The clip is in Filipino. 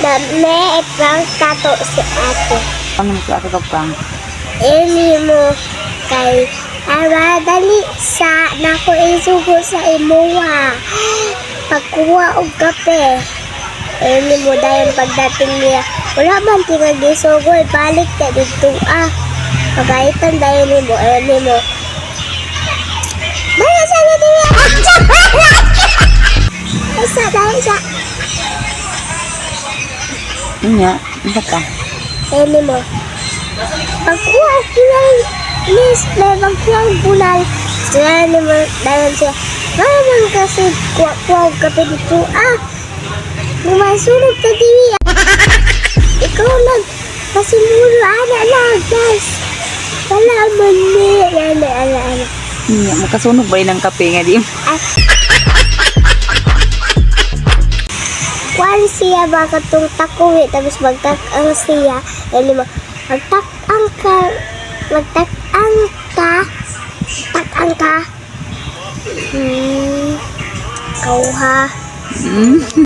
na may ipang tato si ate. Ano mo sa ka pang? Ili mo kay dali sa nako isugo sa imuha. Pagkuha og kape. Ili mo dayon pagdating niya. Wala man tingag isugo, balik ka dito Pagaitan dayon ni mo, ili mo. Dali sa dito. Isa dali sa. Nya, ano ka? Ili mo. Pagkuha og kinang Miss, lewang kiyang bulal. Siya naman, dahil siya, naman kasi kuwa kape dito. Masunog ka diwi. Ikaw lang, kasi muro, lang, guys. Wala man ni, ala. Nya, makasunog ba ng kape nga di? Kuwan siya ba katong takuwi, tapos magtak-ang siya. Yan mo, magtak-ang ka. Kauha.